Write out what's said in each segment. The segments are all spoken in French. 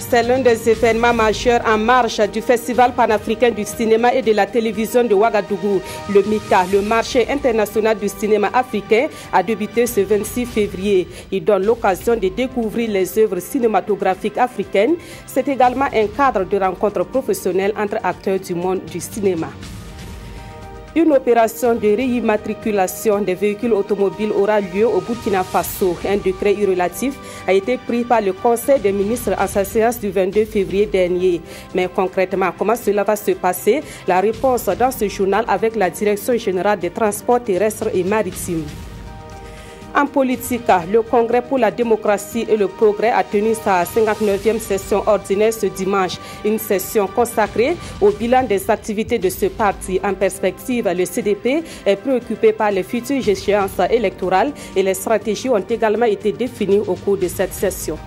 C'est l'un des événements majeurs en marge du Festival panafricain du cinéma et de la télévision de Ouagadougou. Le MICA, le marché international du cinéma africain, a débuté ce 26 février. Il donne l'occasion de découvrir les œuvres cinématographiques africaines. C'est également un cadre de rencontres professionnelles entre acteurs du monde du cinéma. Une opération de réimmatriculation des véhicules automobiles aura lieu au Burkina Faso. Un décret relatif a été pris par le Conseil des ministres à sa séance du 22 février dernier. Mais concrètement, comment cela va se passer? La réponse dans ce journal avec la Direction générale des transports terrestres et maritimes. En politique, le Congrès pour la démocratie et le progrès a tenu sa 59e session ordinaire ce dimanche. Une session consacrée au bilan des activités de ce parti. En perspective, le CDP est préoccupé par les futures échéances électorales et les stratégies ont également été définies au cours de cette session.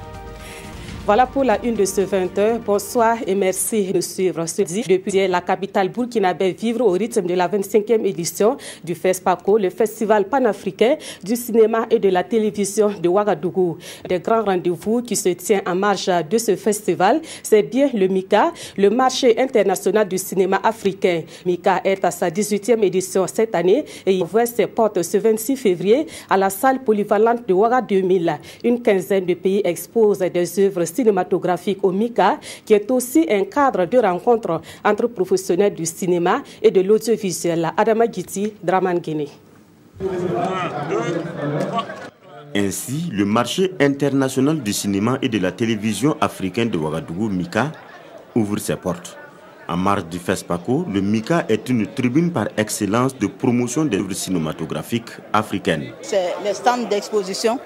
Voilà pour la une de ce 20h. Bonsoir et merci de suivre. Depuis la capitale burkinabé vivre au rythme de la 25e édition du FESPACO, le festival panafricain du cinéma et de la télévision de Ouagadougou. Des grands rendez-vous qui se tient en marge de ce festival, c'est bien le MICA, le marché international du cinéma africain. MICA est à sa 18e édition cette année et il ouvre ses portes ce 26 février à la salle polyvalente de Ouaga 2000. Une quinzaine de pays exposent des œuvres cinématographique au MICA, qui est aussi un cadre de rencontre entre professionnels du cinéma et de l'audiovisuel. Adama Giti, Draman Guinée. Ainsi, le marché international du cinéma et de la télévision africaine de Ouagadougou, MICA, ouvre ses portes. En marge du FESPACO, le MICA est une tribune par excellence de promotion des œuvres cinématographiques africaines. C'est les stands d'exposition,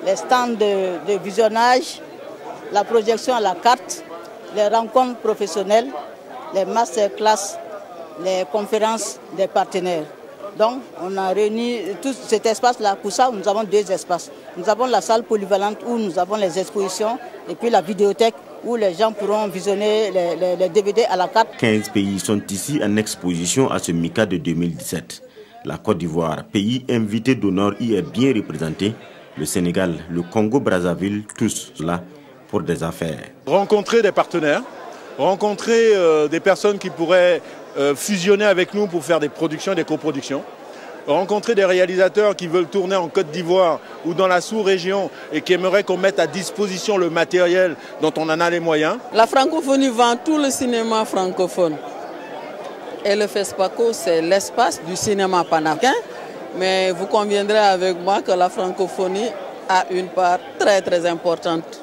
les stands de visionnage, la projection à la carte, les rencontres professionnelles, les masterclass, les conférences des partenaires. Donc, on a réuni tout cet espace-là. Pour ça, nous avons deux espaces. Nous avons la salle polyvalente où nous avons les expositions et puis la vidéothèque où les gens pourront visionner les DVD à la carte. 15 pays sont ici en exposition à ce MICA de 2017. La Côte d'Ivoire, pays invité d'honneur, y est bien représenté. Le Sénégal, le Congo-Brazzaville, tous là pour des affaires. Rencontrer des partenaires, rencontrer des personnes qui pourraient fusionner avec nous pour faire des productions et des coproductions, rencontrer des réalisateurs qui veulent tourner en Côte d'Ivoire ou dans la sous-région et qui aimeraient qu'on mette à disposition le matériel dont on en a les moyens. La francophonie vend tout le cinéma francophone. Et le FESPACO, c'est l'espace du cinéma panafricain. Mais vous conviendrez avec moi que la francophonie a une part très très importante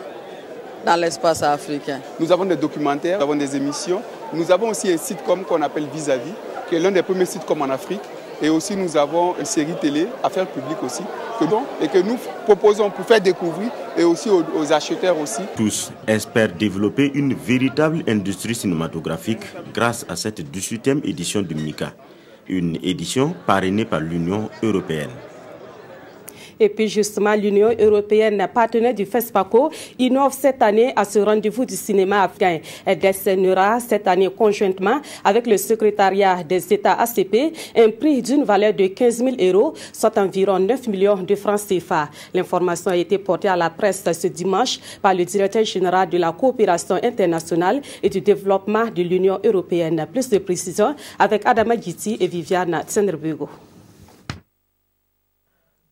dans l'espace africain. Nous avons des documentaires, nous avons des émissions. Nous avons aussi un site qu'on appelle Vis-à-vis, qui est l'un des premiers sites comme en Afrique. Et aussi nous avons une série télé, Affaires publiques aussi, que nous proposons pour faire découvrir et aussi aux acheteurs aussi. Tous espèrent développer une véritable industrie cinématographique grâce à cette 18e édition du MICA. Une édition parrainée par l'Union européenne. Et puis justement, l'Union européenne, partenaire du FESPACO, innove cette année à ce rendez-vous du cinéma africain. Elle décernera cette année conjointement avec le secrétariat des États ACP un prix d'une valeur de 15 000 €, soit environ 9 millions de francs CFA. L'information a été portée à la presse ce dimanche par le directeur général de la coopération internationale et du développement de l'Union européenne. Plus de précisions avec Adama Giti et Viviane Tsenderbego.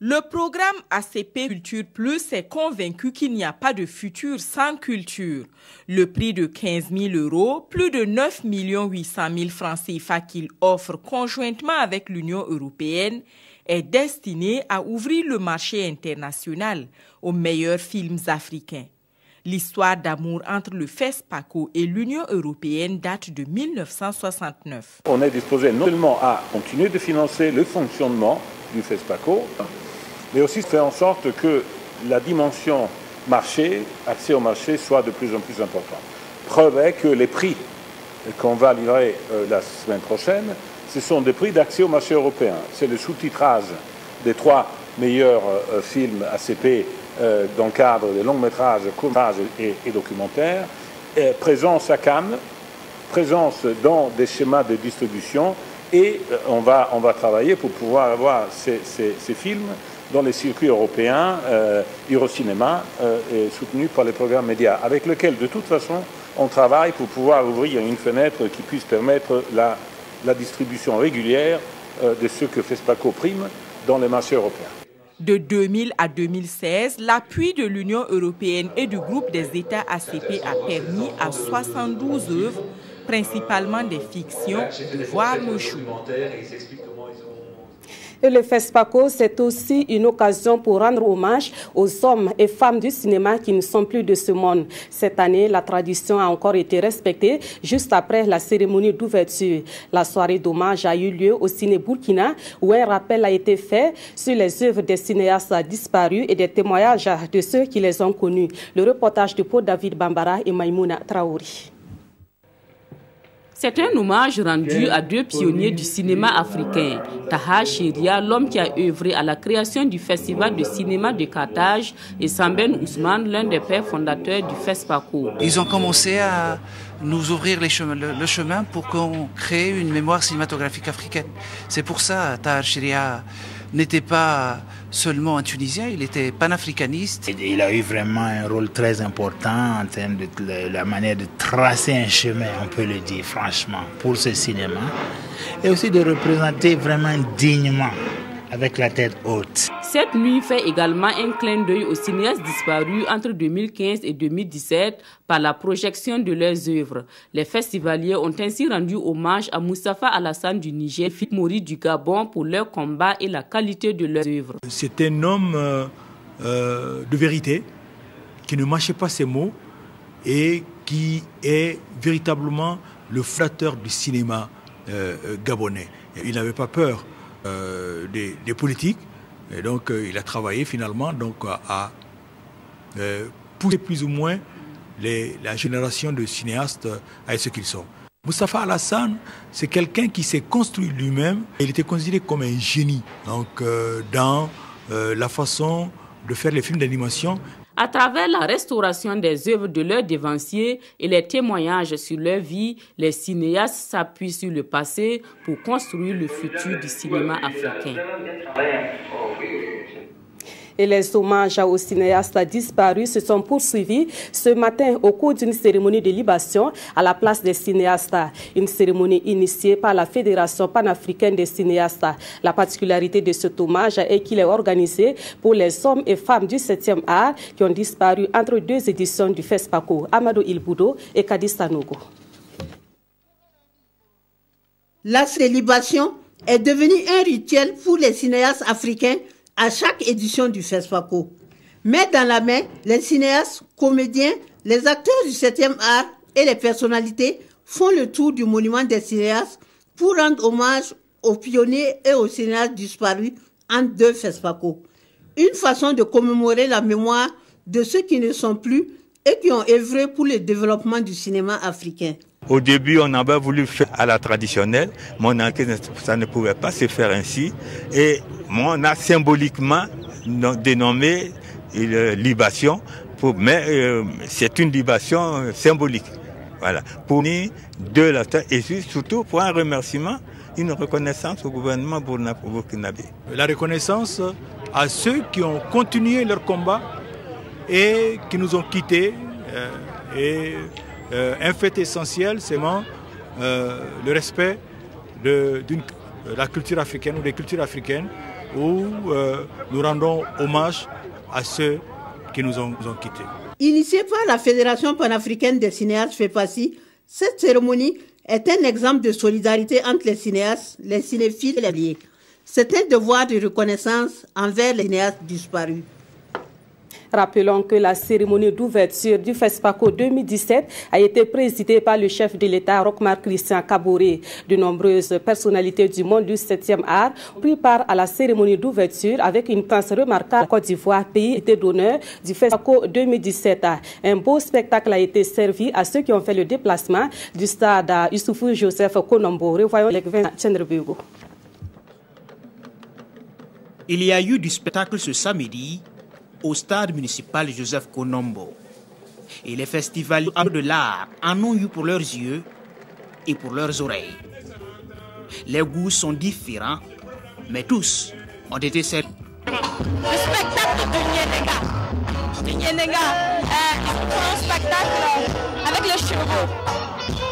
Le programme ACP Culture Plus est convaincu qu'il n'y a pas de futur sans culture. Le prix de 15 000 €, plus de 9 800 000 francs CFA qu'il offre conjointement avec l'Union européenne, est destiné à ouvrir le marché international aux meilleurs films africains. L'histoire d'amour entre le FESPACO et l'Union européenne date de 1969. On est disposé non seulement à continuer de financer le fonctionnement du FESPACO, mais aussi faire en sorte que la dimension marché, accès au marché, soit de plus en plus importante. Preuve est que les prix qu'on va livrer la semaine prochaine, ce sont des prix d'accès au marché européen. C'est le sous-titrage des 3 meilleurs films ACP dans le cadre des longs métrages, courts métrages et documentaires. Présence à Cannes, présence dans des schémas de distribution et on va travailler pour pouvoir avoir ces films dans les circuits européens, Eurocinéma est soutenu par les programmes médias, avec lequel, de toute façon, on travaille pour pouvoir ouvrir une fenêtre qui puisse permettre la distribution régulière de ce que FESPACO prime dans les marchés européens. De 2000 à 2016, l'appui de l'Union européenne et du groupe des États ACP a permis à 72 œuvres, principalement des fictions, de voir le jour. Et le FESPACO, c'est aussi une occasion pour rendre hommage aux hommes et femmes du cinéma qui ne sont plus de ce monde. Cette année, la tradition a encore été respectée juste après la cérémonie d'ouverture. La soirée d'hommage a eu lieu au Ciné Burkina, où un rappel a été fait sur les œuvres des cinéastes disparus et des témoignages de ceux qui les ont connus. Le reportage de Paul David Bambara et Maïmouna Traori. C'est un hommage rendu à deux pionniers du cinéma africain. Taha Cheria, l'homme qui a œuvré à la création du Festival de cinéma de Carthage, et Samben Ousmane, l'un des pères fondateurs du FESPACO. Ils ont commencé à nous ouvrir le chemin pour qu'on crée une mémoire cinématographique africaine. C'est pour ça que Taha Cheria n'était pas seulement un Tunisien, il était panafricaniste. Il a eu vraiment un rôle très important en termes de la manière de tracer un chemin, on peut le dire franchement, pour ce cinéma. Et aussi de représenter vraiment dignement, avec la tête haute. Cette nuit fait également un clin d'œil aux cinéastes disparus entre 2015 et 2017 par la projection de leurs œuvres. Les festivaliers ont ainsi rendu hommage à Moustapha Alassane du Niger, Philippe Mori du Gabon pour leur combat et la qualité de leurs œuvres. C'est un homme de vérité, qui ne mâchait pas ses mots et qui est véritablement le flatteur du cinéma gabonais. Il n'avait pas peur des politiques, et donc il a travaillé finalement à pousser plus ou moins la génération de cinéastes à ce qu'ils sont. Moustapha Alassane, c'est quelqu'un qui s'est construit lui-même. Il était considéré comme un génie dans la façon de faire les films d'animation. À travers la restauration des œuvres de leurs dévanciers et les témoignages sur leur vie, les cinéastes s'appuient sur le passé pour construire le futur du cinéma africain. Et les hommages aux cinéastes disparus se sont poursuivis ce matin au cours d'une cérémonie de libation à la place des cinéastes. Une cérémonie initiée par la Fédération panafricaine des cinéastes. La particularité de cet hommage est qu'il est organisé pour les hommes et femmes du 7e art qui ont disparu entre deux éditions du FESPACO, Amadou Ilboudo et Kadi Sanogo. La célébration est devenue un rituel pour les cinéastes africains à chaque édition du FESPACO. Main dans la main, les cinéastes, comédiens, les acteurs du 7e art et les personnalités font le tour du monument des cinéastes pour rendre hommage aux pionniers et aux cinéastes disparus en deux FESPACO. Une façon de commémorer la mémoire de ceux qui ne sont plus et qui ont œuvré pour le développement du cinéma africain. Au début, on avait voulu faire à la traditionnelle, mais ça ne pouvait pas se faire ainsi. Et on a symboliquement dénommé libation, mais c'est une libation symbolique. Voilà. Pour nous, de la terre, et surtout pour un remerciement, une reconnaissance au gouvernement burkinabé. La reconnaissance à ceux qui ont continué leur combat et qui nous ont quittés. Un fait essentiel, c'est le respect de la culture africaine ou des cultures africaines, où nous rendons hommage à ceux qui nous ont quittés. Initiée par la Fédération panafricaine des cinéastes FEPACI, cette cérémonie est un exemple de solidarité entre les cinéastes, les cinéphiles et les liés. C'est un devoir de reconnaissance envers les cinéastes disparus. Rappelons que la cérémonie d'ouverture du FESPACO 2017 a été présidée par le chef de l'État, Rochmark Christian Kaboré. De nombreuses personnalités du monde du 7e art prirent part à la cérémonie d'ouverture avec une danse remarquable. Côte d'Ivoire, pays d'honneur du FESPACO 2017. Un beau spectacle a été servi à ceux qui ont fait le déplacement du stade Youssoufou Joseph Konombo. Revoyons l'événement Tchendrebego. Il y a eu du spectacle ce samedi au stade municipal Joseph Konombo. Et les festivaliers de l'art en ont eu pour leurs yeux et pour leurs oreilles. Les goûts sont différents, mais tous ont été servis. le spectacle du Nyenenga. Ils font un spectacle avec les chevaux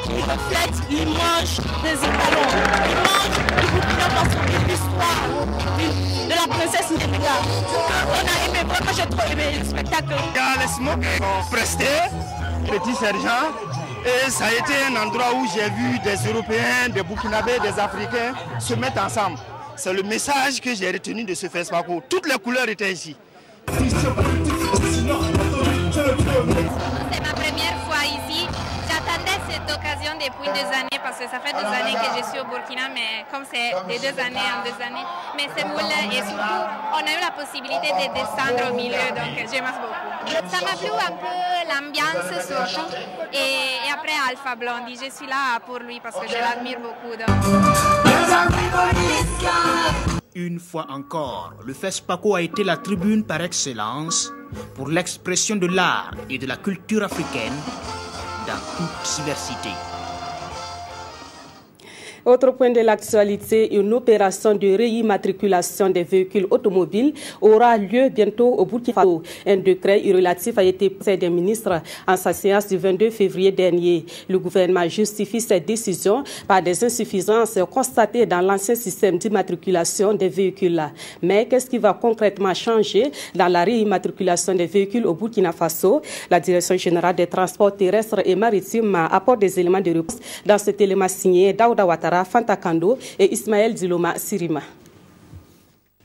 qui reflète l'image des Étalons, l'image du Burkina Faso, l'histoire de la princesse Nyenenga. On a aimé, vraiment j'ai trop aimé le spectacle. Il y a les smokes qui sont prestés, petits sergents, et ça a été un endroit où j'ai vu des Européens, des Burkinabés, des Africains se mettre ensemble. C'est le message que j'ai retenu de ce FESPACO. Toutes les couleurs étaient ici. C'est ma première fois ici. J'attendais cette occasion depuis des années parce que ça fait 2 années que je suis au Burkina, mais comme c'est de 2 années en 2 années, mais c'est moule et surtout on a eu la possibilité de descendre au milieu, donc j'aime beaucoup. Ça m'a plu un peu l'ambiance surtout et après Alpha Blondy, je suis là pour lui parce que je l'admire beaucoup. Une fois encore, le FESPACO a été la tribune par excellence pour l'expression de l'art et de la culture africaine dans toute diversité. Autre point de l'actualité, une opération de réimmatriculation des véhicules automobiles aura lieu bientôt au Burkina Faso. Un décret relatif a été pris des ministres en sa séance du 22 février dernier. Le gouvernement justifie cette décision par des insuffisances constatées dans l'ancien système d'immatriculation des véhicules. Mais qu'est-ce qui va concrètement changer dans la réimmatriculation des véhicules au Burkina Faso? La Direction générale des transports terrestres et maritimes apporte des éléments de réponse dans cet élément signé Daouda Ouattara, Fanta Kando et Ismaël Diloma Sirima.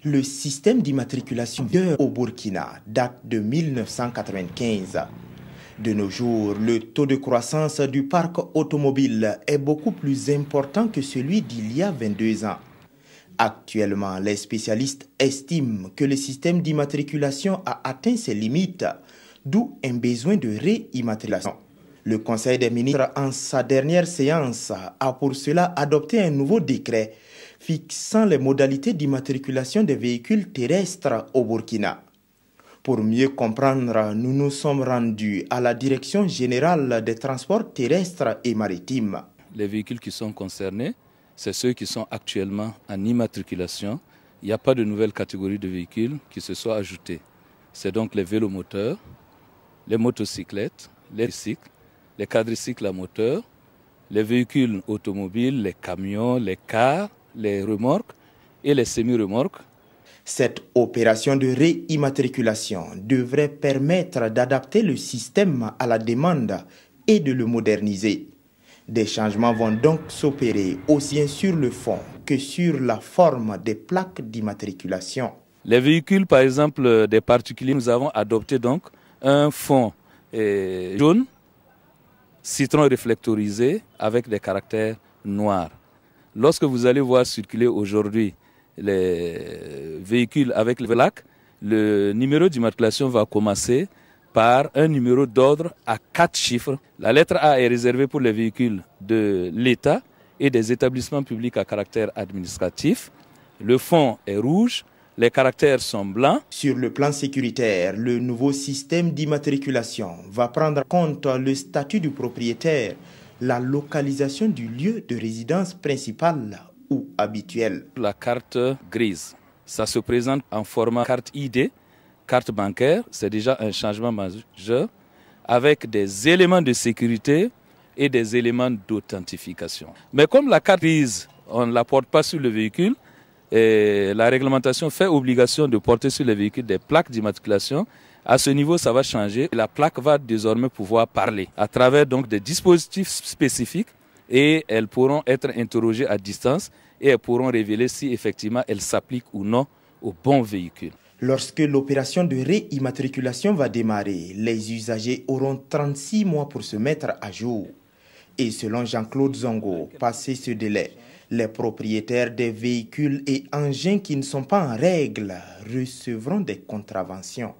Le système d'immatriculation au Burkina date de 1995. De nos jours, le taux de croissance du parc automobile est beaucoup plus important que celui d'il y a 22 ans. Actuellement, les spécialistes estiment que le système d'immatriculation a atteint ses limites, d'où un besoin de réimmatriculation. Le Conseil des ministres, en sa dernière séance, a pour cela adopté un nouveau décret fixant les modalités d'immatriculation des véhicules terrestres au Burkina. Pour mieux comprendre, nous nous sommes rendus à la Direction générale des transports terrestres et maritimes. Les véhicules qui sont concernés, c'est ceux qui sont actuellement en immatriculation. Il n'y a pas de nouvelle catégorie de véhicules qui se soient ajoutés. C'est donc les vélomoteurs, les motocyclettes, les cycles, les quadricycles à moteur, les véhicules automobiles, les camions, les cars, les remorques et les semi-remorques. Cette opération de réimmatriculation devrait permettre d'adapter le système à la demande et de le moderniser. Des changements vont donc s'opérer aussi bien sur le fond que sur la forme des plaques d'immatriculation. Les véhicules, par exemple, des particuliers, nous avons adopté donc un fond jaune, citron réflectorisé avec des caractères noirs. Lorsque vous allez voir circuler aujourd'hui les véhicules avec les plaques, le numéro d'immatriculation va commencer par un numéro d'ordre à 4 chiffres. La lettre A est réservée pour les véhicules de l'État et des établissements publics à caractère administratif. Le fond est rouge. Les caractères sont blancs. Sur le plan sécuritaire, le nouveau système d'immatriculation va prendre en compte le statut du propriétaire, la localisation du lieu de résidence principale ou habituelle. La carte grise, ça se présente en format carte ID, carte bancaire, c'est déjà un changement majeur, avec des éléments de sécurité et des éléments d'authentification. Mais comme la carte grise, on ne la porte pas sur le véhicule, et la réglementation fait obligation de porter sur les véhicules des plaques d'immatriculation. À ce niveau, ça va changer. La plaque va désormais pouvoir parler à travers donc des dispositifs spécifiques et elles pourront être interrogées à distance et elles pourront révéler si effectivement elles s'appliquent ou non au bon véhicule. Lorsque l'opération de réimmatriculation va démarrer, les usagers auront 36 mois pour se mettre à jour. Et selon Jean-Claude Zongo, passé ce délai, les propriétaires des véhicules et engins qui ne sont pas en règle recevront des contraventions.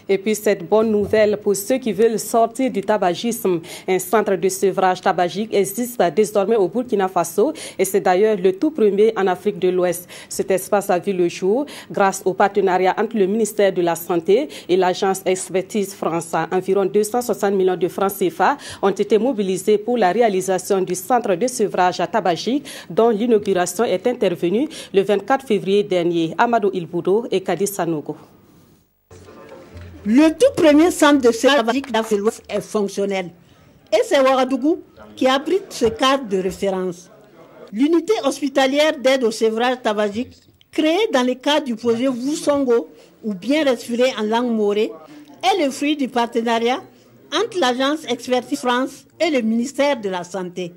Et puis cette bonne nouvelle pour ceux qui veulent sortir du tabagisme. Un centre de sevrage tabagique existe désormais au Burkina Faso et c'est d'ailleurs le tout premier en Afrique de l'Ouest. Cet espace a vu le jour grâce au partenariat entre le ministère de la Santé et l'agence Expertise France. Environ 260 millions de francs CFA ont été mobilisés pour la réalisation du centre de sevrage tabagique dont l'inauguration est intervenue le 24 février dernier. Amadou Ilboudo et Kadi Sanogo. Le tout premier centre de sevrage tabagique d'Afrique de l'Ouest est fonctionnel. Et c'est Ouagadougou qui abrite ce cadre de référence. L'unité hospitalière d'aide au sevrage tabagique, créée dans le cadre du projet Vusongo, ou bien respirer en langue morée, est le fruit du partenariat entre l'agence Expertise France et le ministère de la Santé.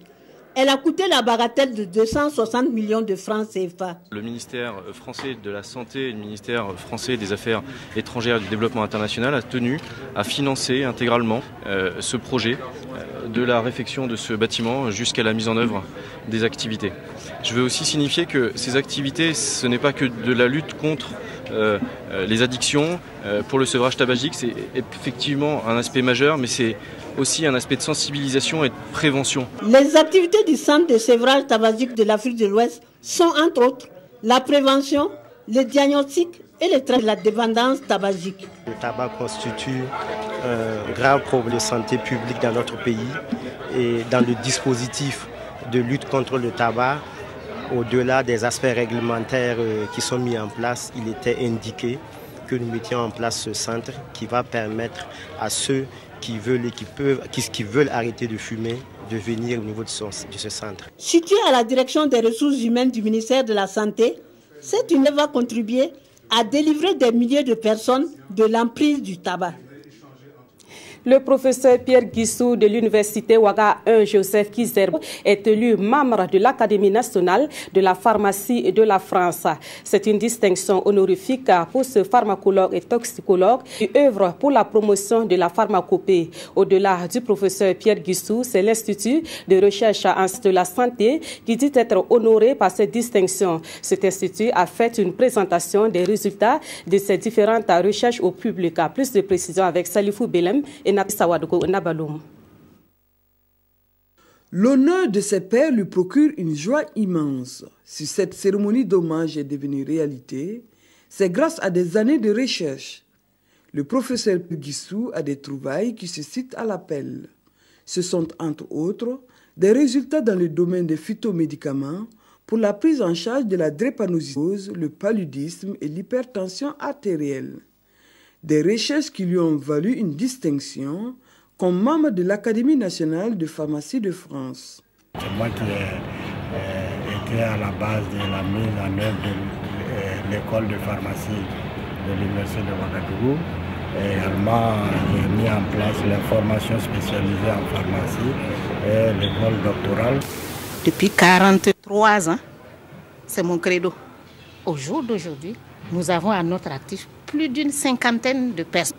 Elle a coûté la bagatelle de 260 millions de francs CFA. Le ministère français de la Santé et le ministère français des Affaires étrangères et du développement international a tenu à financer intégralement ce projet de la réfection de ce bâtiment jusqu'à la mise en œuvre des activités. Je veux aussi signifier que ces activités, ce n'est pas que de la lutte contre les addictions. Pour le sevrage tabagique, c'est effectivement un aspect majeur, mais c'est aussi un aspect de sensibilisation et de prévention. Les activités du centre de sevrage tabagique de l'Afrique de l'Ouest sont entre autres la prévention, le diagnostic et le traitement de la dépendance tabagique. Le tabac constitue un grave problème de santé publique dans notre pays et dans le dispositif de lutte contre le tabac, au-delà des aspects réglementaires qui sont mis en place, il était indiqué que nous mettions en place ce centre qui va permettre à ceux qui veulent arrêter de fumer de venir au niveau de ce centre. Situé à la direction des ressources humaines du ministère de la Santé, cette unité va contribuer à délivrer des milliers de personnes de l'emprise du tabac. Le professeur Pierre Guissou de l'université Ouaga 1 Joseph Kizerbo est élu membre de l'Académie nationale de la pharmacie de la France. C'est une distinction honorifique pour ce pharmacologue et toxicologue qui œuvre pour la promotion de la pharmacopée. Au-delà du professeur Pierre Guissou, c'est l'Institut de recherche en de la santé qui dit être honoré par cette distinction. Cet institut a fait une présentation des résultats de ces différentes recherches au public. Plus de précisions avec Salifou Belem et L'honneur de ses pairs lui procure une joie immense. Si cette cérémonie d'hommage est devenue réalité, c'est grâce à des années de recherche. Le professeur Guissou a des trouvailles qui se citent à l'appel. Ce sont entre autres des résultats dans le domaine des phytomédicaments pour la prise en charge de la drépanocytose, le paludisme et l'hypertension artérielle. Des recherches qui lui ont valu une distinction comme membre de l'Académie nationale de pharmacie de France. C'est moi qui ai été à la base de la mise en œuvre de l'école de pharmacie de l'Université de Ouagadougou. Et également, j'ai mis en place la formation spécialisée en pharmacie et l'école doctorale. Depuis 43 ans, c'est mon credo. Au jour d'aujourd'hui, nous avons à notre actif plus d'une cinquantaine de personnes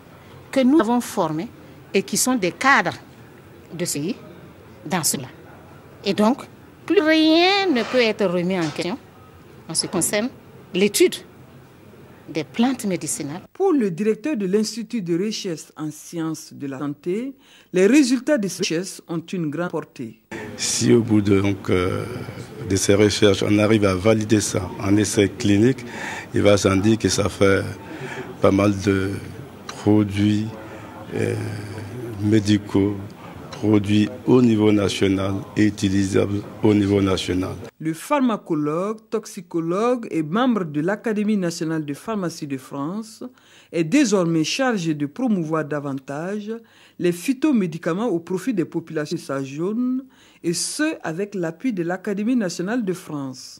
que nous avons formées et qui sont des cadres de ce pays dans cela. Et donc, plus rien ne peut être remis en question en ce qui concerne l'étude des plantes médicinales. Pour le directeur de l'Institut de recherche en sciences de la santé, les résultats de ces recherches ont une grande portée. Si au bout de ces recherches, on arrive à valider ça en essai clinique, il va sans dire que ça fait pas mal de produits médicaux, produits au niveau national et utilisables au niveau national. Le pharmacologue, toxicologue et membre de l'Académie nationale de pharmacie de France est désormais chargé de promouvoir davantage les phytomédicaments au profit des populations jaunes, et ce avec l'appui de l'Académie nationale de France.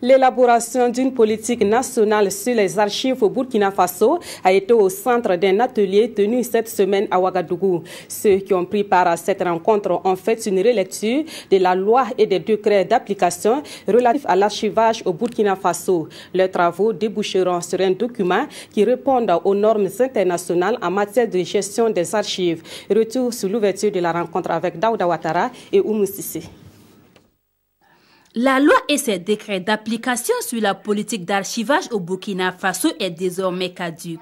L'élaboration d'une politique nationale sur les archives au Burkina Faso a été au centre d'un atelier tenu cette semaine à Ouagadougou. Ceux qui ont pris part à cette rencontre ont fait une relecture de la loi et des décrets d'application relatifs à l'archivage au Burkina Faso. Leurs travaux déboucheront sur un document qui répond aux normes internationales en matière de gestion des archives. Retour sur l'ouverture de la rencontre avec Daouda Ouattara et Oumou Sissé. La loi et ses décrets d'application sur la politique d'archivage au Burkina Faso est désormais caduque.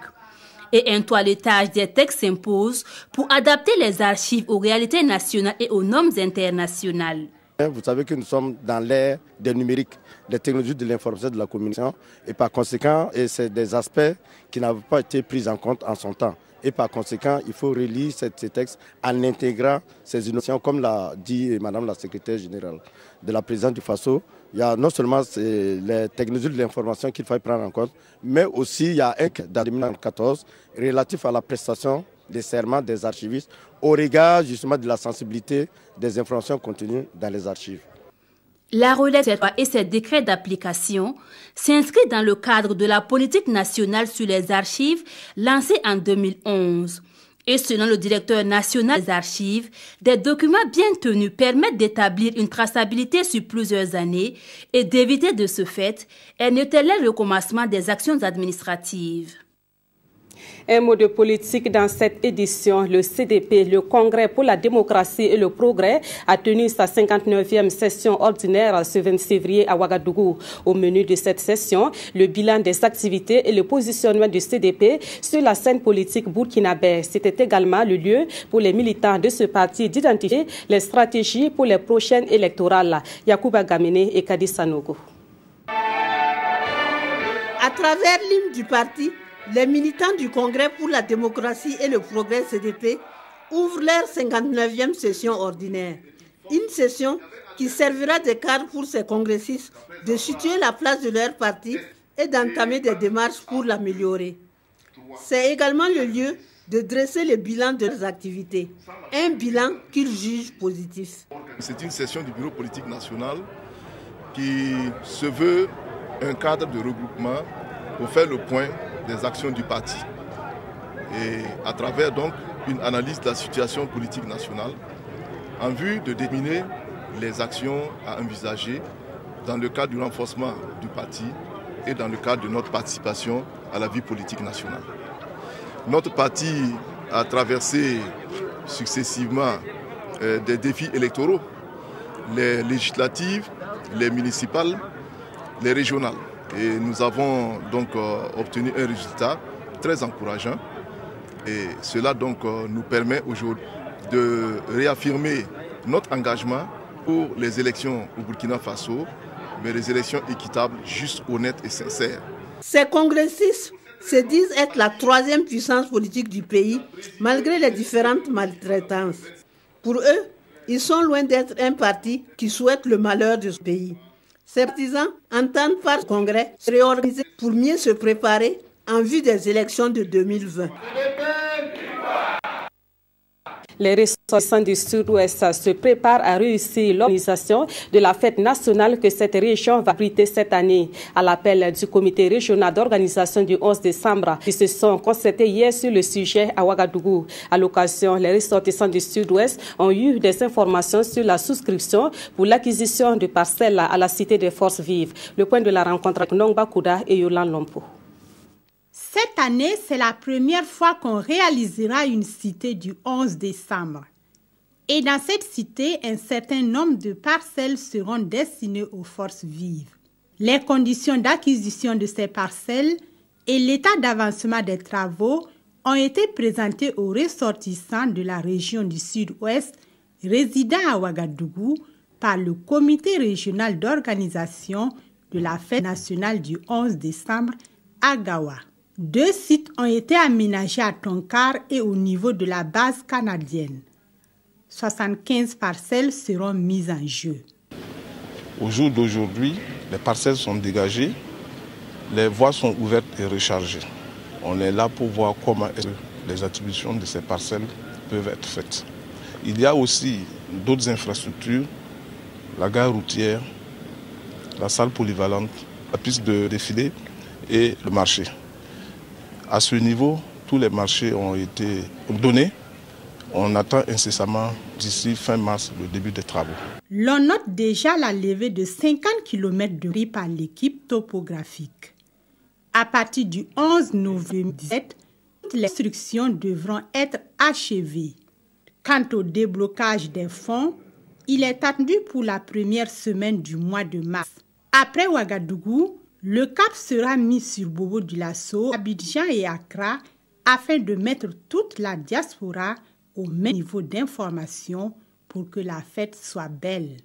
et un toilettage des textes s'impose pour adapter les archives aux réalités nationales et aux normes internationales. Vous savez que nous sommes dans l'ère des numériques, des technologies de l'information et de la communication, et par conséquent, c'est des aspects qui n'avaient pas été pris en compte en son temps. Et par conséquent, il faut relire ces textes en intégrant ces innovations, comme l'a dit Madame la secrétaire générale de la présidence du FASO. Il y a non seulement les technologies de l'information qu'il faut prendre en compte, mais aussi il y a un dans 2014 relatif à la prestation des serments des archivistes au regard justement de la sensibilité des informations contenues dans les archives. La relève et ses décrets d'application s'inscrit dans le cadre de la politique nationale sur les archives lancée en 2011. Et selon le directeur national des archives, des documents bien tenus permettent d'établir une traçabilité sur plusieurs années et d'éviter de ce fait un éternel recommencement des actions administratives. Un mot de politique dans cette édition. Le CDP, le Congrès pour la démocratie et le progrès, a tenu sa 59e session ordinaire ce 26 février à Ouagadougou. Au menu de cette session, le bilan des activités et le positionnement du CDP sur la scène politique burkinabé. C'était également le lieu pour les militants de ce parti d'identifier les stratégies pour les prochaines électorales. Yacouba Gamene et Kadi Sanogo. À travers l'hymne du parti, les militants du Congrès pour la démocratie et le progrès CDP ouvrent leur 59e session ordinaire. Une session qui servira de cadre pour ces congressistes de situer la place de leur parti et d'entamer des démarches pour l'améliorer. C'est également le lieu de dresser le bilan de leurs activités, un bilan qu'ils jugent positif. C'est une session du Bureau politique national qui se veut un cadre de regroupement pour faire le point des actions du parti et à travers donc une analyse de la situation politique nationale en vue de déterminer les actions à envisager dans le cadre du renforcement du parti et dans le cadre de notre participation à la vie politique nationale. Notre parti a traversé successivement des défis électoraux, les législatives, les municipales, les régionales. Et nous avons donc obtenu un résultat très encourageant. Et cela donc nous permet aujourd'hui de réaffirmer notre engagement pour les élections au Burkina Faso, mais les élections équitables, justes, honnêtes et sincères. Ces congressistes se disent être la troisième puissance politique du pays, malgré les différentes maltraitances. Pour eux, ils sont loin d'être un parti qui souhaite le malheur de ce pays. Ces partisans entendent par le Congrès se réorganiser pour mieux se préparer en vue des élections de 2020. Les ressortissants du Sud-Ouest se préparent à réussir l'organisation de la fête nationale que cette région va abriter cette année. À l'appel du comité régional d'organisation du 11 décembre, qui se sont concertés hier sur le sujet à Ouagadougou. À l'occasion, les ressortissants du Sud-Ouest ont eu des informations sur la souscription pour l'acquisition de parcelles à la Cité des Forces Vives. Le point de la rencontre avec Nongba Kouda et Yolan Lompo. Cette année, c'est la première fois qu'on réalisera une cité du 11 décembre. Et dans cette cité, un certain nombre de parcelles seront destinées aux forces vives. Les conditions d'acquisition de ces parcelles et l'état d'avancement des travaux ont été présentés aux ressortissants de la région du Sud-Ouest résidant à Ouagadougou par le comité régional d'organisation de la fête nationale du 11 décembre à Gawa. 2 sites ont été aménagés à Tonkar et au niveau de la base canadienne. 75 parcelles seront mises en jeu. Au jour d'aujourd'hui, les parcelles sont dégagées, les voies sont ouvertes et rechargées. On est là pour voir comment les attributions de ces parcelles peuvent être faites. Il y a aussi d'autres infrastructures, la gare routière, la salle polyvalente, la piste de défilé et le marché. À ce niveau, tous les marchés ont été donnés. On attend incessamment d'ici fin mars le début des travaux. L'on note déjà la levée de 50 km de riz par l'équipe topographique. À partir du 11 novembre 2017, toutes les instructions devront être achevées. Quant au déblocage des fonds, il est attendu pour la première semaine du mois de mars. Après Ouagadougou, le cap sera mis sur Bobo-Dioulasso, Abidjan et Accra afin de mettre toute la diaspora au même niveau d'information pour que la fête soit belle.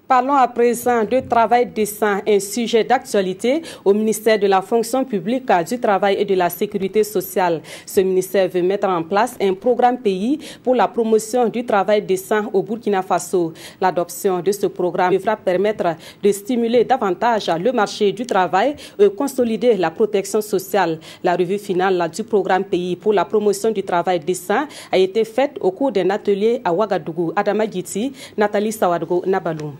Parlons à présent de travail décent, un sujet d'actualité au ministère de la fonction publique, du travail et de la sécurité sociale. Ce ministère veut mettre en place un programme pays pour la promotion du travail décent au Burkina Faso. L'adoption de ce programme devra permettre de stimuler davantage le marché du travail et consolider la protection sociale. La revue finale du programme pays pour la promotion du travail décent a été faite au cours d'un atelier à Ouagadougou. Adama Giti, Nathalie Sawadgo, Nabalou.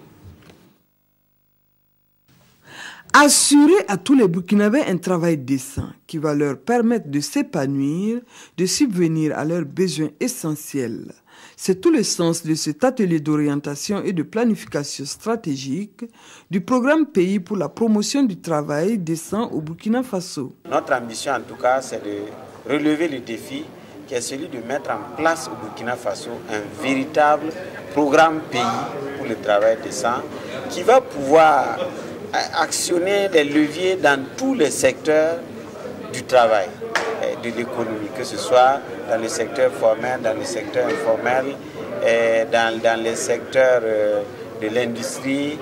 Assurer à tous les Burkinabés un travail décent qui va leur permettre de s'épanouir, de subvenir à leurs besoins essentiels. C'est tout le sens de cet atelier d'orientation et de planification stratégique du programme pays pour la promotion du travail décent au Burkina Faso. Notre ambition en tout cas, c'est de relever le défi qui est celui de mettre en place au Burkina Faso un véritable programme pays pour le travail décent qui va pouvoir actionner des leviers dans tous les secteurs du travail, de l'économie, que ce soit dans le secteur formel, dans le secteur informel, dans les secteurs de l'industrie,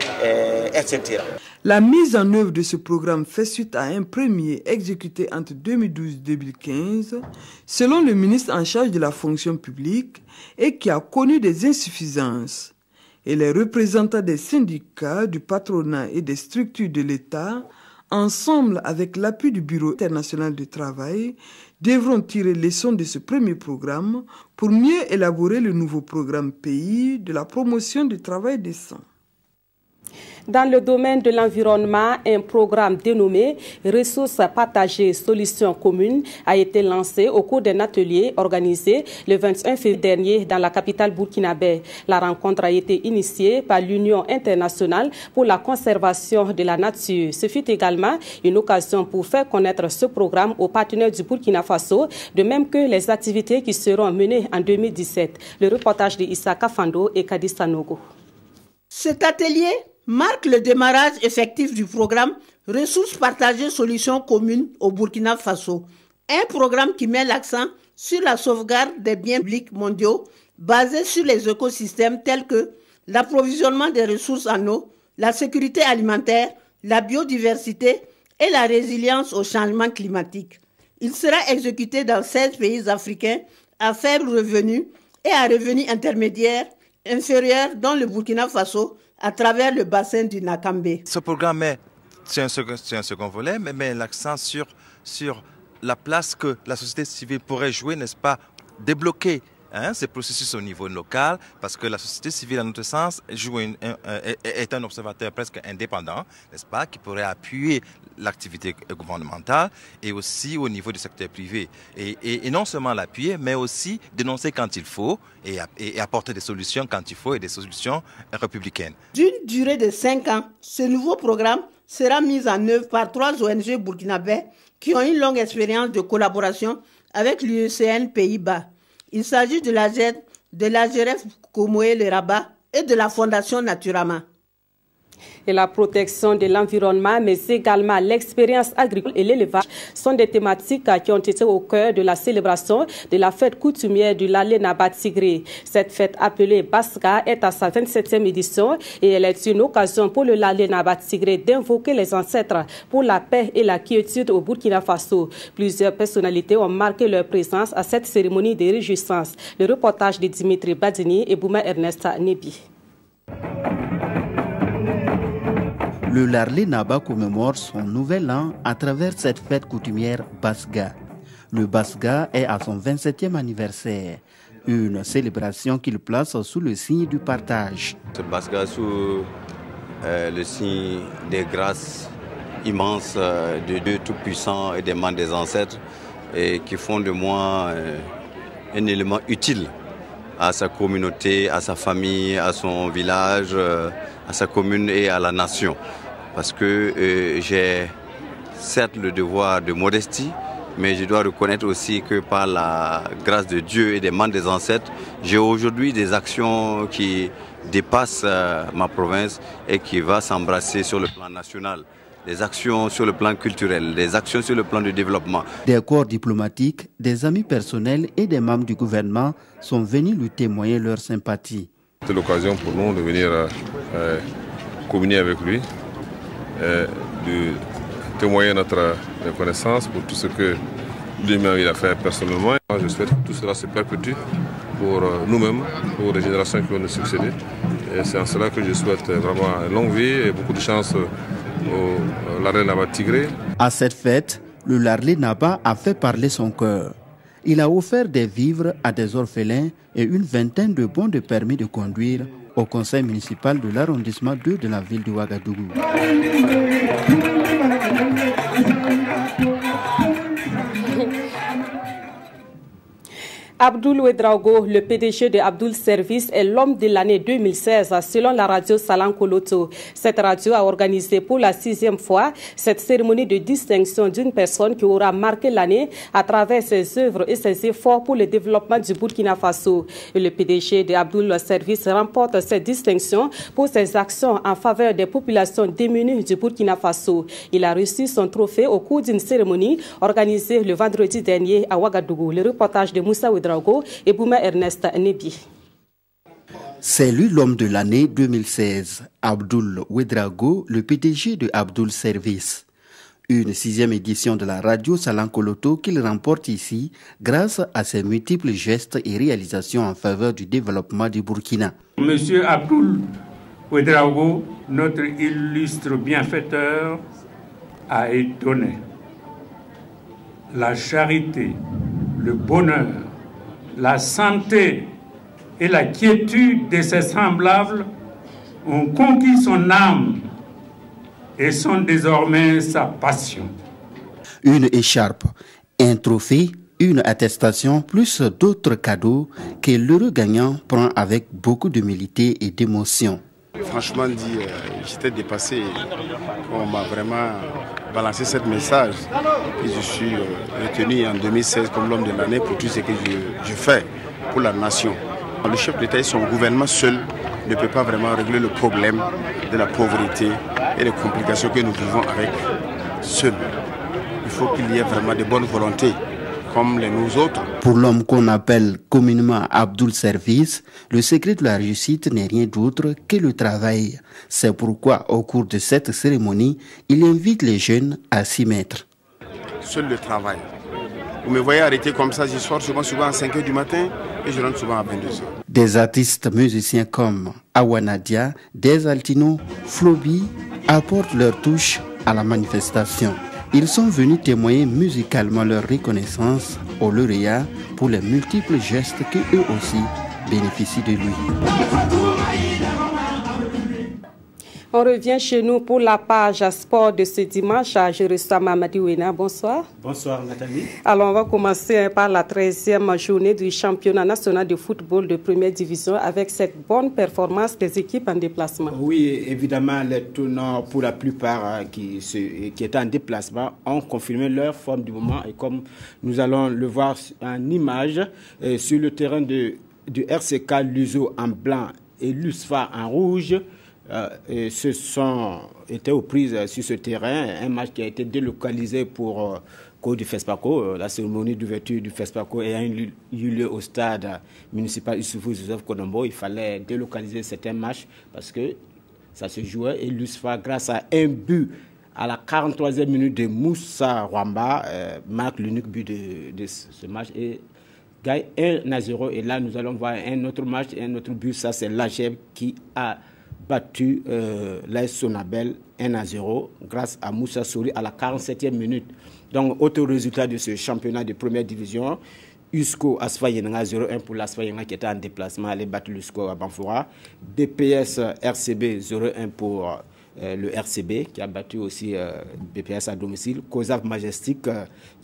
etc. La mise en œuvre de ce programme fait suite à un premier exécuté entre 2012 et 2015, selon le ministre en charge de la fonction publique, et qui a connu des insuffisances. Et les représentants des syndicats, du patronat et des structures de l'État, ensemble avec l'appui du Bureau international du travail, devront tirer leçon de ce premier programme pour mieux élaborer le nouveau programme pays de la promotion du travail décent. Dans le domaine de l'environnement, un programme dénommé Ressources partagées, solutions communes a été lancé au cours d'un atelier organisé le 21 février dernier dans la capitale burkinabé. La rencontre a été initiée par l'Union internationale pour la conservation de la nature. Ce fut également une occasion pour faire connaître ce programme aux partenaires du Burkina Faso, de même que les activités qui seront menées en 2017. Le reportage de Issa Kafando et Kadi Sanogo. Cet atelier marque le démarrage effectif du programme Ressources partagées, solutions communes au Burkina Faso. Un programme qui met l'accent sur la sauvegarde des biens publics mondiaux basés sur les écosystèmes tels que l'approvisionnement des ressources en eau, la sécurité alimentaire, la biodiversité et la résilience au changement climatique. Il sera exécuté dans 16 pays africains à faible revenu et à revenu intermédiaire inférieur dans le Burkina Faso à travers le bassin du Nakambe. Ce programme, c'est un second volet, mais met l'accent sur la place que la société civile pourrait jouer, n'est-ce pas, débloquer ces processus au niveau local, parce que la société civile, en notre sens, est un observateur presque indépendant, n'est-ce pas, qui pourrait appuyer l'activité gouvernementale et aussi au niveau du secteur privé. Et non seulement l'appuyer, mais aussi dénoncer quand il faut et apporter des solutions quand il faut et des solutions républicaines. D'une durée de 5 ans, ce nouveau programme sera mis en œuvre par 3 ONG burkinabés qui ont une longue expérience de collaboration avec l'UECN Pays-Bas. Il s'agit de l'AGED, de l'AGRF Komoé le Rabat et de la Fondation Naturama. Et la protection de l'environnement, mais également l'expérience agricole et l'élevage sont des thématiques qui ont été au cœur de la célébration de la fête coutumière du Lalé Naba Tigré. Cette fête appelée Basga est à sa 27e édition et elle est une occasion pour le Lalé Naba Tigré d'invoquer les ancêtres pour la paix et la quiétude au Burkina Faso. Plusieurs personnalités ont marqué leur présence à cette cérémonie de réjouissance. Le reportage de Dimitri Badini et Bouma Ernest Nebi. Le Lalé Naba commémore son nouvel an à travers cette fête coutumière Basga. Le Basga est à son 27e anniversaire, une célébration qu'il place sous le signe du partage. Ce Basga sous le signe des grâces immenses de Dieu Tout-Puissant et des mains des ancêtres et qui font de moi un élément utile à sa communauté, à sa famille, à son village, à sa commune et à la nation. Parce que j'ai certes le devoir de modestie, mais je dois reconnaître aussi que par la grâce de Dieu et des mains des ancêtres, j'ai aujourd'hui des actions qui dépassent ma province et qui vont s'embrasser sur le plan national. des actions sur le plan culturel, des actions sur le plan du développement. Des corps diplomatiques, des amis personnels et des membres du gouvernement sont venus lui témoigner leur sympathie. C'est l'occasion pour nous de venir communier avec lui, de témoigner notre reconnaissance pour tout ce que lui-même il a fait personnellement. Je souhaite que tout cela se perpétue pour nous-mêmes, pour les générations qui vont nous succéder. Et c'est en cela que je souhaite vraiment une longue vie et beaucoup de chance au Larlé Naba Tigré. À cette fête, le Larlé Naba a fait parler son cœur. Il a offert des vivres à des orphelins et une vingtaine de bons de permis de conduire au conseil municipal de l'arrondissement 2 de la ville de Ouagadougou. Abdoul Ouedraogo, le PDG de Abdoul Service, est l'homme de l'année 2016 selon la radio Salam Koloto. Cette radio a organisé pour la 6e fois cette cérémonie de distinction d'une personne qui aura marqué l'année à travers ses œuvres et ses efforts pour le développement du Burkina Faso. Le PDG de Abdoul Service remporte cette distinction pour ses actions en faveur des populations démunies du Burkina Faso. Il a reçu son trophée au cours d'une cérémonie organisée le vendredi dernier à Ouagadougou. Le reportage de Moussa Ouedraogo et Bouma Ernest Nebi. C'est lui l'homme de l'année 2016, Abdoul Ouedraogo, le PDG de Abdoul Service. Une 6e édition de la radio Salam Koloto qu'il remporte ici grâce à ses multiples gestes et réalisations en faveur du développement du Burkina. Monsieur Abdoul Ouedraogo, notre illustre bienfaiteur, a étonné. La charité, le bonheur, la santé et la quiétude de ses semblables ont conquis son âme et sont désormais sa passion. Une écharpe, un trophée, une attestation, plus d'autres cadeaux que l'heureux gagnant prend avec beaucoup d'humilité et d'émotion. Franchement dit, j'étais dépassé. On m'a vraiment balancé ce message. Et je suis retenu en 2016 comme l'homme de l'année pour tout ce que je fais pour la nation. Le chef d'État et son gouvernement seul ne peut pas vraiment régler le problème de la pauvreté et les complications que nous vivons avec seul. Il faut qu'il y ait vraiment de bonnes volontés comme les nous autres. Pour l'homme qu'on appelle communément Abdoul Service, le secret de la réussite n'est rien d'autre que le travail. C'est pourquoi, au cours de cette cérémonie, il invite les jeunes à s'y mettre. Seul le travail. Vous me voyez arrêter comme ça, je sors souvent à 5 h du matin et je rentre souvent à 22 h. Des artistes musiciens comme Awanadia, Des Altino, Flobi apportent leur touche à la manifestation. Ils sont venus témoigner musicalement leur reconnaissance au lauréat pour les multiples gestes qu'eux aussi bénéficient de lui. On revient chez nous pour la page sport de ce dimanche. Je reçois Mamadi Ouena. Bonsoir. Bonsoir Nathalie. Alors on va commencer par la 13e journée du championnat national de football de première division avec cette bonne performance des équipes en déplacement. Oui, évidemment, les tournants pour la plupart qui étaient en déplacement ont confirmé leur forme du moment et comme nous allons le voir en image sur le terrain du RCK Luso en blanc et l'USFA en rouge. Se sont été aux prises sur ce terrain, un match qui a été délocalisé pour cause du FESPACO, la cérémonie d'ouverture du FESPACO ayant eu lieu au stade municipal Issoufou Joseph Konombo. Il fallait délocaliser certains matchs parce que ça se jouait et l'USFA, grâce à un but à la 43e minute de Moussa Rwamba, marque l'unique but de ce match et gagne 1-0. Et là, nous allons voir un autre match et un autre but. Ça, c'est l'AGEB qui a battu l'AS Sonabel 1-0 grâce à Moussa Souri à la 47e minute. Donc, autre résultat de ce championnat de première division, USCO Asfa Yenanga 0-1 pour l'Asfa Yenanga qui était en déplacement, elle a battu l'USCO à Banfoura. BPS RCB 0-1 pour le RCB qui a battu aussi BPS à domicile. COSAF Majestic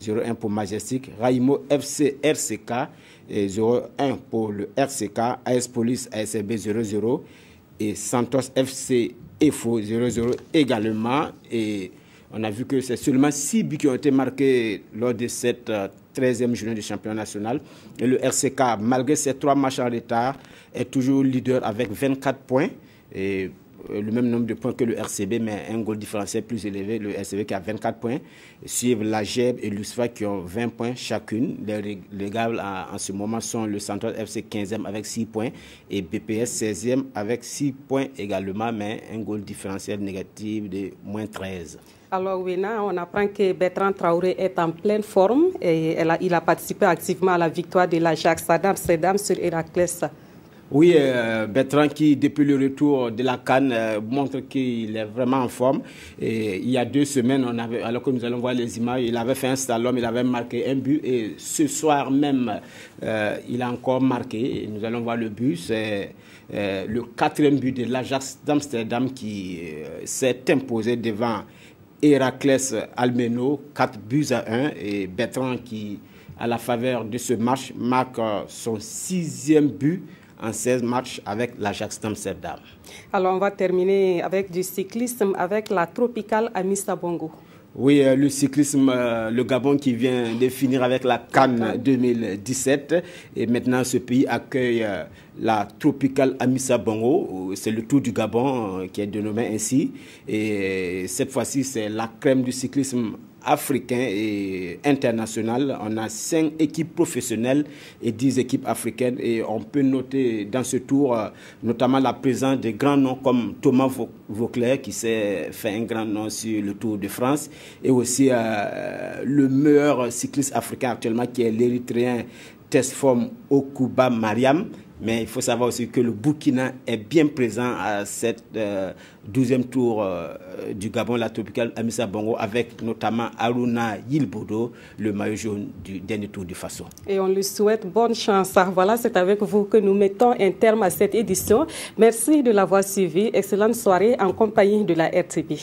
0-1 pour Majestic. Raimo FC RCK 0-1 pour le RCK. AS Police ASB 0-0. Et Santos FC EFO 0-0 également. Et on a vu que c'est seulement 6 buts qui ont été marqués lors de cette 13e journée du championnat national. Et le RCK, malgré ses 3 matchs en retard, est toujours leader avec 24 points. Et le même nombre de points que le RCB, mais un goal différentiel plus élevé, le RCB qui a 24 points. Suivent la GEB et l'USFA qui ont 20 points chacune. Les régales en ce moment sont le Central FC 15e avec 6 points et BPS 16e avec 6 points également, mais un goal différentiel négatif de moins 13. Alors Wena, on apprend que Bertrand Traoré est en pleine forme et il a participé activement à la victoire de l'Ajax d'Amsterdam sur Héraclès. Oui, Bertrand qui, depuis le retour de la CAN, montre qu'il est vraiment en forme. Et il y a 2 semaines, alors que nous allons voir les images, il avait fait un slalom, il avait marqué un but. Et ce soir même, il a encore marqué. Et nous allons voir le but. C'est le 4e but de l'Ajax d'Amsterdam qui s'est imposé devant Héraclès Almeno, 4 buts à 1. Et Bertrand qui, à la faveur de ce match, marque son 6e but en 16 matchs avec l'Ajax d'Amsterdam. Alors on va terminer avec du cyclisme avec la Tropicale Amissa Bongo. Oui, le cyclisme, le Gabon qui vient de finir avec la CAN 2017 et maintenant ce pays accueille la Tropicale Amissa Bongo. C'est le Tour du Gabon qui est dénommé ainsi et cette fois-ci c'est la crème du cyclisme africain et international. On a 5 équipes professionnelles et 10 équipes africaines et on peut noter dans ce tour notamment la présence de grands noms comme Thomas Vauclair qui s'est fait un grand nom sur le Tour de France et aussi le meilleur cycliste africain actuellement qui est l'Érythréen Tesfom Okuba Mariam. Mais il faut savoir aussi que le Burkina est bien présent à cette 12e tour du Gabon, la Tropicale Amissa Bongo, avec notamment Aruna Yilbodo, le maillot jaune du dernier tour du Faso. Et on lui souhaite bonne chance. Voilà, c'est avec vous que nous mettons un terme à cette édition. Merci de l'avoir suivi. Excellente soirée en compagnie de la RTP.